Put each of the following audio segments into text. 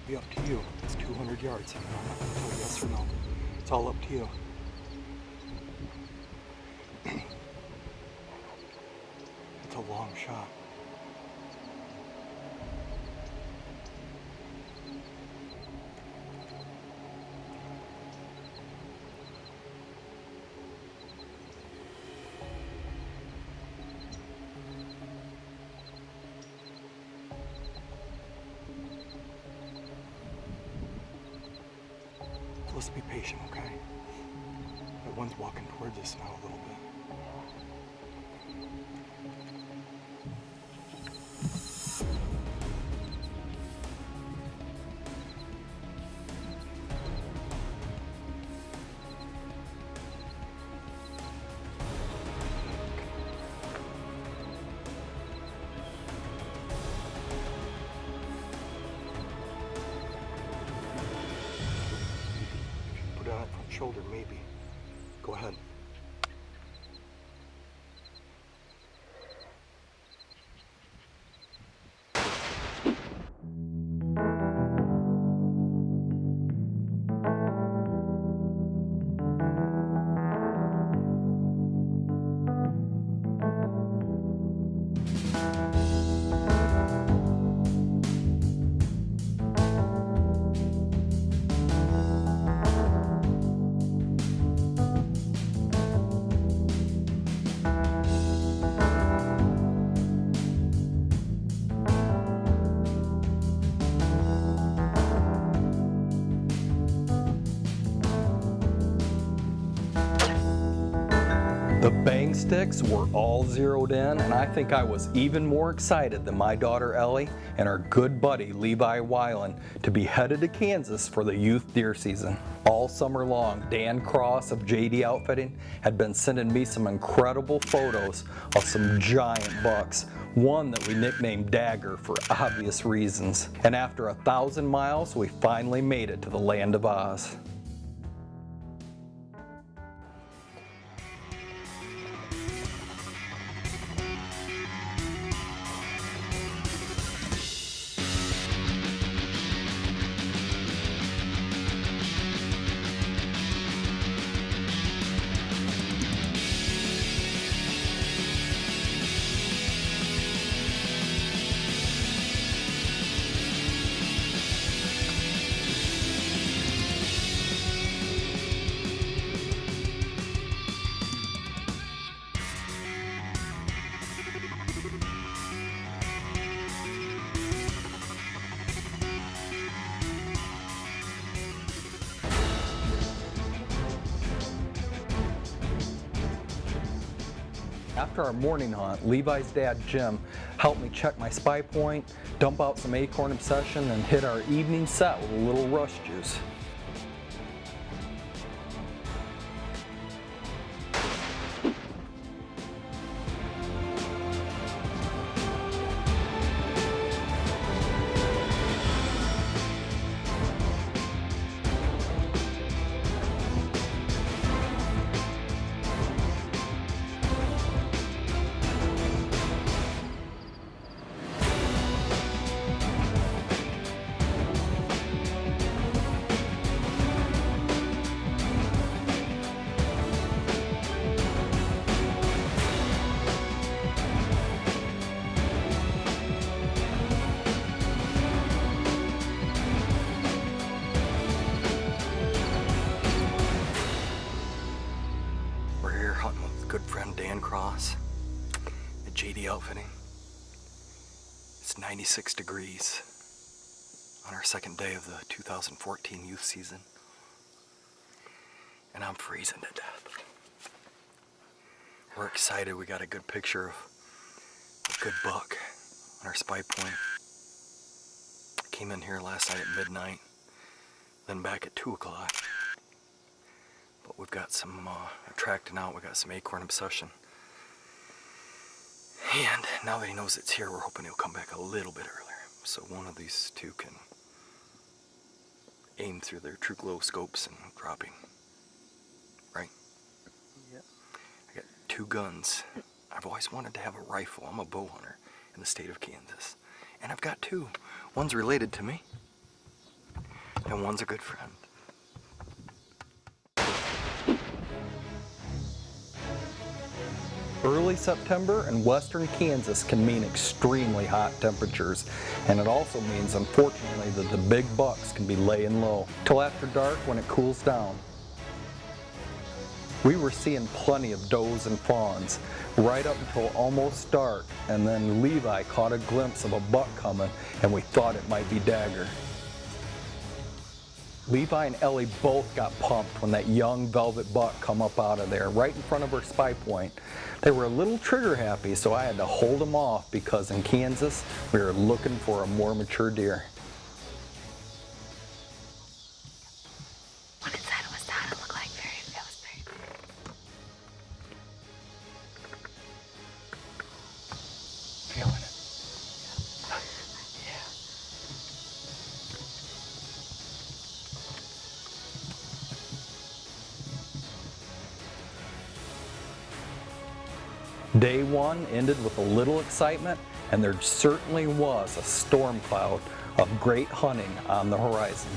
be up to you. It's 200 yards. I'm not going to tell you yes or no. It's all up to you. It's a long shot. Let's be patient, okay? That one's walking towards us now a little bit. On it front shoulder, maybe. Go ahead. The bang sticks were all zeroed in, and I think I was even more excited than my daughter Ellie and our good buddy Levi Weiland to be headed to Kansas for the youth deer season. All summer long, Dan Cross of JD Outfitting had been sending me some incredible photos of some giant bucks, one that we nicknamed Dagger for obvious reasons. And after 1,000 miles, we finally made it to the land of Oz. After our morning hunt, Levi's dad, Jim, helped me check my spy point, dump out some acorn obsession, and hit our evening set with a little rush juice. Hunting with good friend Dan Cross at JD Outfitting. It's 96 degrees on our second day of the 2014 youth season, and I'm freezing to death. We're excited. We got a good picture of a good buck on our spy point. Came in here last night at midnight, then back at 2 o'clock. But we've got some attracting out, we got some acorn obsession. And now that he knows it's here, we're hoping he'll come back a little bit earlier. So one of these two can aim through their true glow scopes and dropping. Right? Yep. I got 2 guns. I've always wanted to have a rifle. I'm a bow hunter in the state of Kansas. And I've got 2. One's related to me. and one's a good friend. Early September in western Kansas can mean extremely hot temperatures, and it also means, unfortunately, that the big bucks can be laying low till after dark when it cools down. We were seeing plenty of does and fawns right up until almost dark, and then Levi caught a glimpse of a buck coming, and we thought it might be Dagger. Levi and Ellie both got pumped when that young velvet buck come up out of there right in front of our spy point. They were a little trigger happy, so I had to hold them off because in Kansas we were looking for a more mature deer. What inside was that? It looked like it was very. Feeling it. Day one ended with a little excitement, and there certainly was a storm cloud of great hunting on the horizon.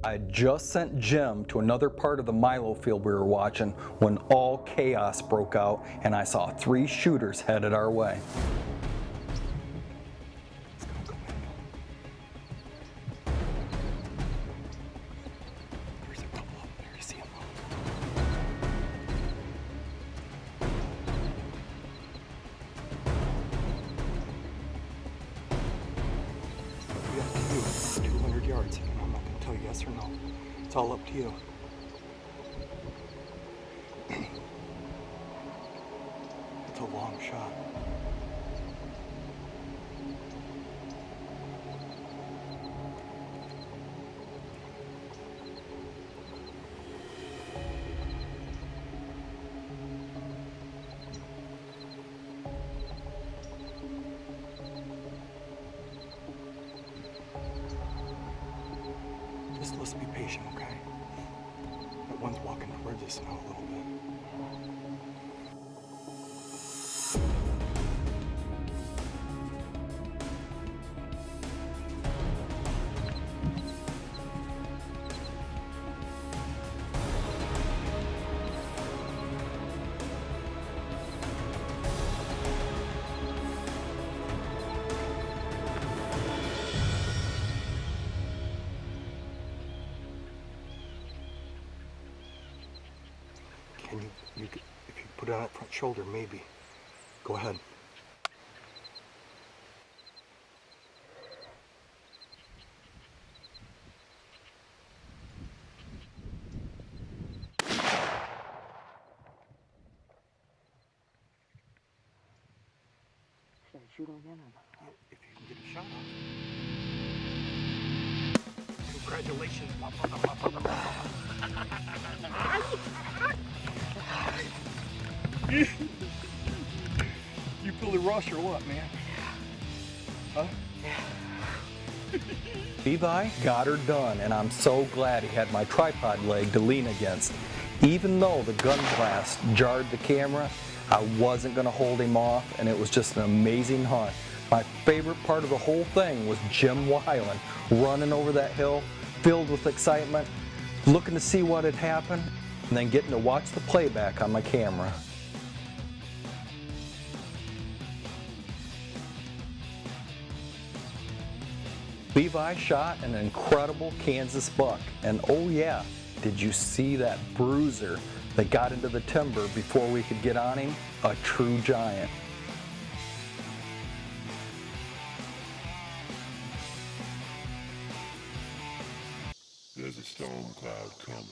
I had just sent Jim to another part of the Milo field we were watching when all chaos broke out and I saw 3 shooters headed our way. There's a couple up there. You see them? We have to do 200 yards, and I'm not going to tell you yes or no. It's all up to you. It's a long shot. Just let's be patient, okay? That one's walking towards us now a little bit. Can you could, if you put it on that front shoulder, maybe. Go ahead. Should I shoot him again or not? If you can get a shot off. Congratulations, You pulled a rush or what, man? Huh? Levi got her done, and I'm so glad he had my tripod leg to lean against. Even though the gun blast jarred the camera, I wasn't going to hold him off, and it was just an amazing hunt. My favorite part of the whole thing was Jim Weiland running over that hill, filled with excitement, looking to see what had happened, and then getting to watch the playback on my camera. Levi shot an incredible Kansas buck, and oh yeah, did you see that bruiser that got into the timber before we could get on him? A true giant. There's a storm cloud coming.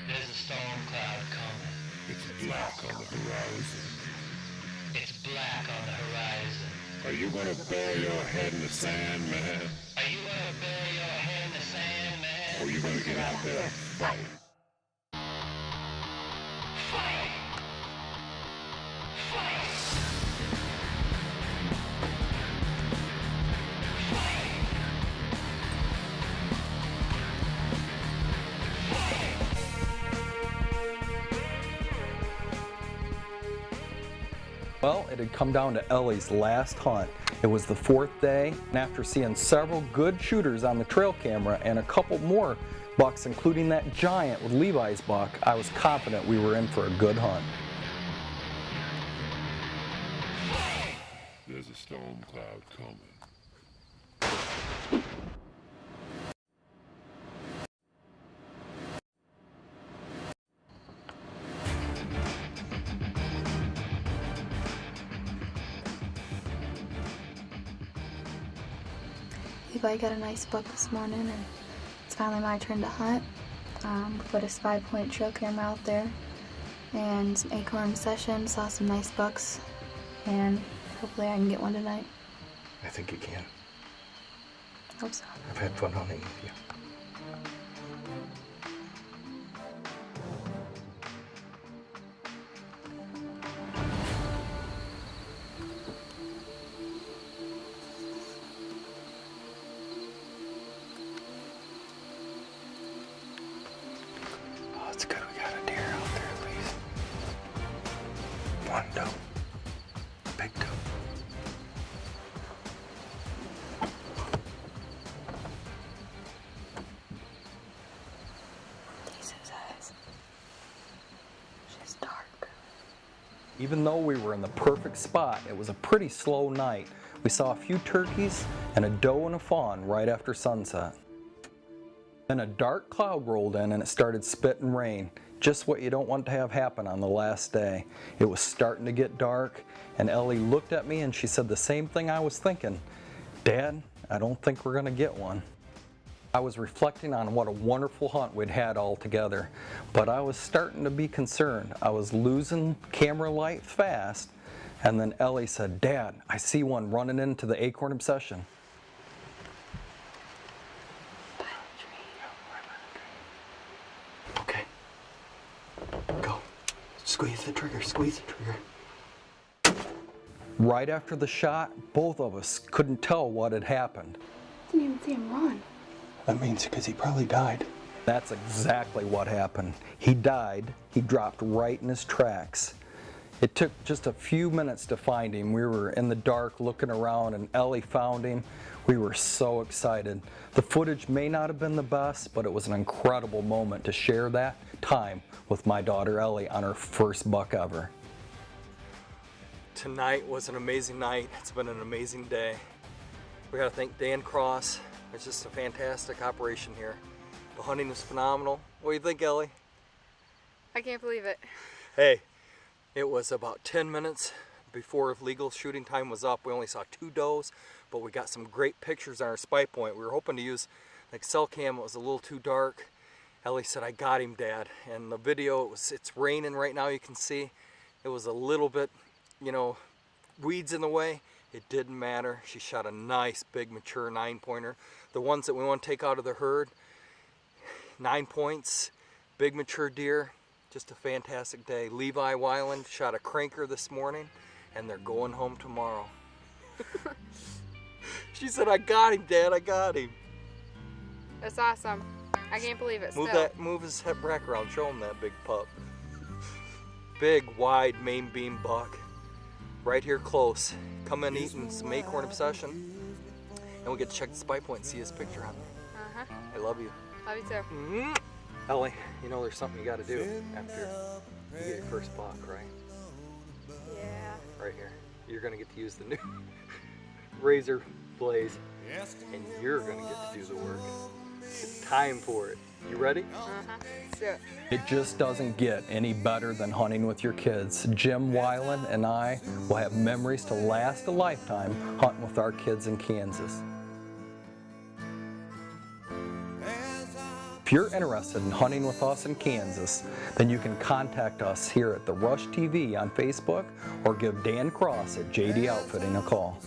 There's a storm cloud coming. It's black on the horizon. It's black on the horizon. Are you gonna bury your head in the sand, man? Are you gonna bury your head in the sand, man? Or are you gonna get out there and fight? Well, it had come down to Ellie's last hunt. It was the 4th day, and after seeing several good shooters on the trail camera and a couple more bucks, including that giant with Levi's buck, I was confident we were in for a good hunt. There's a storm cloud coming. Levi got a nice buck this morning, and it's finally my turn to hunt. We put a 5-point trail camera out there and some acorn session, saw some nice bucks, and hopefully I can get one tonight. I think you can. Hope so. I've had fun hunting with you. Oh, it's good we got a deer out there at least. One doe. Big doe. Decent size. She's dark. Even though we were in the perfect spot, it was a pretty slow night. We saw a few turkeys and a doe and a fawn right after sunset. Then a dark cloud rolled in and it started spitting rain. Just what you don't want to have happen on the last day. It was starting to get dark, and Ellie looked at me and she said the same thing I was thinking. Dad, I don't think we're gonna get one. I was reflecting on what a wonderful hunt we'd had all together, but I was starting to be concerned. I was losing camera light fast, and then Ellie said, Dad, I see one running into the acorn obsession. Okay. Go. Squeeze the trigger, squeeze the trigger. Right after the shot, both of us couldn't tell what had happened. Didn't even see him run. That means because he probably died. That's exactly what happened. He died. He dropped right in his tracks. It took just a few minutes to find him. We were in the dark looking around, and Ellie found him. We were so excited. The footage may not have been the best, but it was an incredible moment to share that time with my daughter Ellie on her first buck ever. Tonight was an amazing night. It's been an amazing day. We gotta thank Dan Cross. It's just a fantastic operation here. The hunting is phenomenal. What do you think, Ellie? I can't believe it. Hey, it was about 10 minutes before legal shooting time was up. We only saw 2 does, but we got some great pictures on our spy point. We were hoping to use like cell cam. It was a little too dark. Ellie said, I got him, Dad. And the video, it's raining right now, you can see. It was a little bit, you know, weeds in the way. It didn't matter. She shot a nice, big, mature 9-pointer. The ones that we want to take out of the herd, 9 points, big, mature deer. Just a fantastic day. Levi Weiland shot a cranker this morning, and they're going home tomorrow. She said, I got him, Dad, I got him. That's awesome. I can't believe it Move still. that, move his head back around, show him that big pup. Big, wide, main beam buck. Right here close. Come in eating some acorn obsession, and we'll get to check the spy point and see his picture on there. Uh-huh. I love you. Love you too. Ellie, you know there's something you got to do after you get your first buck, right? Yeah. Right here. You're going to get to use the new razor blaze, and you're going to get to do the work. It's time for it. You ready? Uh-huh. Let's do it. It just doesn't get any better than hunting with your kids. Jim Weiland and I will have memories to last a lifetime hunting with our kids in Kansas. If you're interested in hunting with us in Kansas, then you can contact us here at The Rush TV on Facebook or give Dan Cross at JD Outfitting a call.